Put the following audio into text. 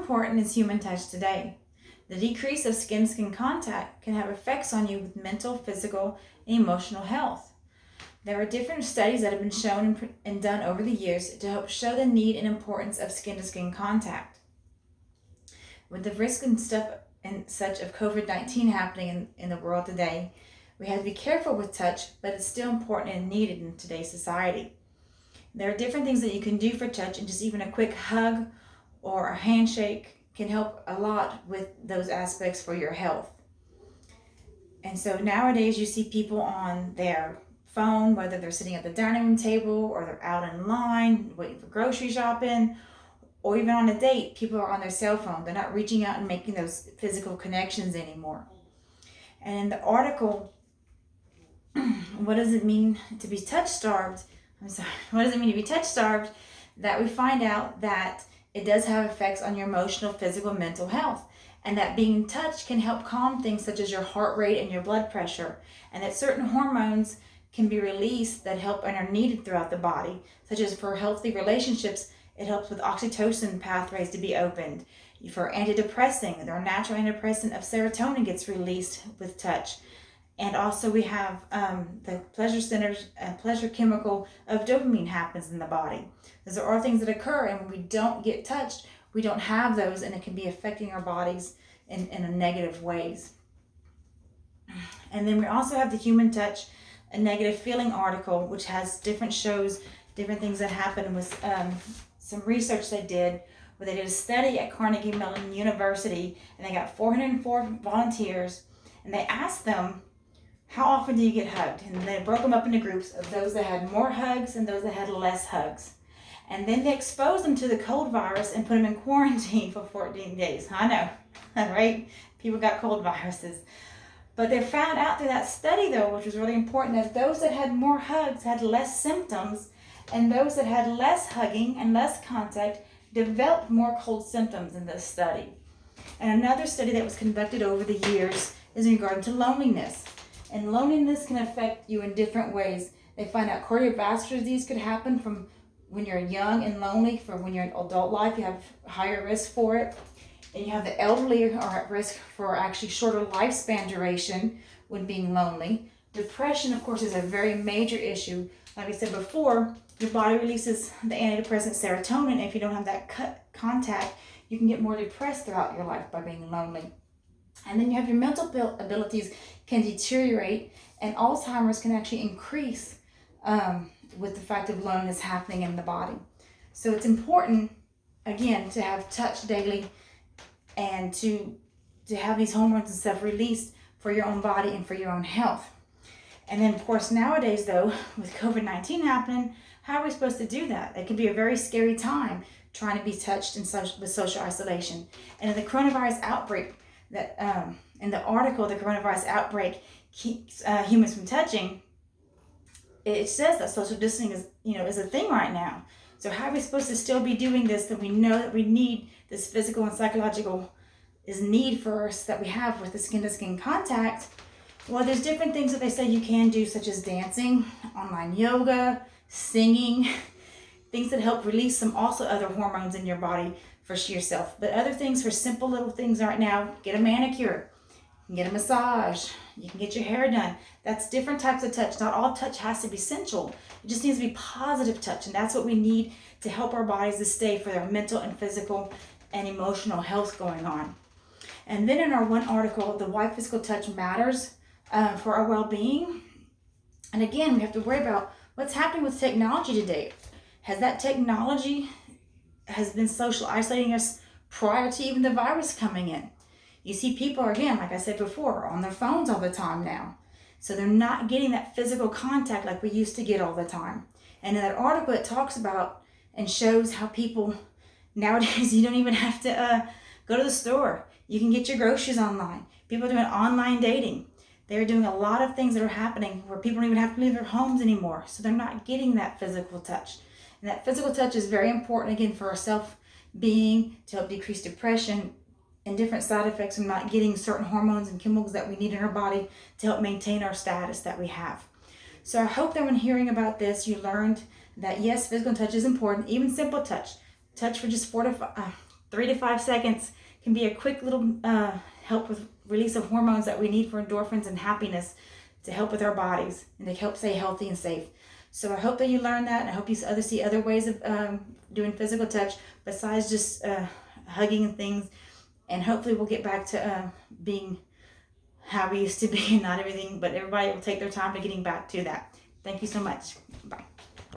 important is human touch today? The decrease of skin-to-skin contact can have effects on you with mental, physical, and emotional health. There are different studies that have been shown and done over the years to help show the need and importance of skin-to-skin contact. With the risk and stuff and such of COVID-19 happening in the world today, we have to be careful with touch, but it's still important and needed in today's society. There are different things that you can do for touch, and just even a quick hug or a handshake can help a lot with those aspects for your health. And so nowadays you see people on their phone, whether they're sitting at the dining room table or they're out in line waiting for grocery shopping, or even on a date, people are on their cell phone. They're not reaching out and making those physical connections anymore. And in the article, what does it mean to be touch starved? What does it mean to be touch starved? That we find out that it does have effects on your emotional, physical, mental health. And that being in touch can help calm things such as your heart rate and your blood pressure. And that certain hormones can be released that help and are needed throughout the body, such as for healthy relationships, it helps with oxytocin pathways to be opened. For antidepressing, their natural antidepressant of serotonin gets released with touch. And also we have the pleasure centers and pleasure chemical of dopamine happens in the body. Those are all things that occur, and when we don't get touched, we don't have those, and it can be affecting our bodies in a negative ways. And then we also have the Human Touch, a negative feeling article, which has different shows, different things that happen with some research they did, where they did a study at Carnegie Mellon University, and they got 404 volunteers, and they asked them, how often do you get hugged? And they broke them up into groups of those that had more hugs and those that had less hugs. And then they exposed them to the cold virus and put them in quarantine for 14 days. I know, right? People got cold viruses. But they found out through that study, though, which was really important, that those that had more hugs had less symptoms, and those that had less hugging and less contact developed more cold symptoms in this study. And another study that was conducted over the years is in regard to loneliness. And loneliness can affect you in different ways. They find out cardiovascular disease could happen from when you're young and lonely. For when you're in adult life, you have higher risk for it. And you have the elderly are at risk for actually shorter lifespan duration when being lonely. Depression, of course, is a very major issue. Like I said before, your body releases the antidepressant serotonin. And if you don't have that contact, you can get more depressed throughout your life by being lonely. And then you have your mental abilities can deteriorate, and Alzheimer's can actually increase with the fact of loneliness happening in the body. So it's important, again, to have touch daily and to have these hormones and stuff released for your own body and for your own health. And then, of course, nowadays, though, with COVID-19 happening, how are we supposed to do that? It can be a very scary time trying to be touched with social isolation. And in the coronavirus outbreak, that in the article, the coronavirus outbreak keeps humans from touching, it says that social distancing is a thing right now. So how are we supposed to still be doing this, that we know that we need this physical and psychological need for us that we have with the skin-to-skin contact? Well, there's different things that they say you can do, such as dancing, online yoga, singing, things that help release some also other hormones in your body for yourself. But other things, for simple little things right now, get a manicure, you can get a massage, you can get your hair done. That's different types of touch. Not all touch has to be sensual. It just needs to be positive touch, and that's what we need to help our bodies to stay for their mental and physical and emotional health going on. And then in our one article, the why physical touch matters for our well-being. And again, we have to worry about what's happening with technology today. Has that technology has been social isolating us prior to even the virus coming in? You see people are, again, like I said before, on their phones all the time now. So they're not getting that physical contact like we used to get all the time. And in that article, it talks about and shows how people nowadays, you don't even have to go to the store. You can get your groceries online. People are doing online dating. They're doing a lot of things that are happening where people don't even have to leave their homes anymore. So they're not getting that physical touch. And that physical touch is very important, again, for our self-being, to help decrease depression and different side effects from not getting certain hormones and chemicals that we need in our body to help maintain our status that we have. So I hope that when hearing about this, you learned that yes, physical touch is important, even simple touch. Touch for just 3 to 5 seconds can be a quick little help with release of hormones that we need for endorphins and happiness to help with our bodies and to help stay healthy and safe. So I hope that you learn that, and I hope you see other ways of doing physical touch besides just hugging and things. And hopefully we'll get back to being how we used to be, and not everything, but everybody will take their time to getting back to that. Thank you so much. Bye.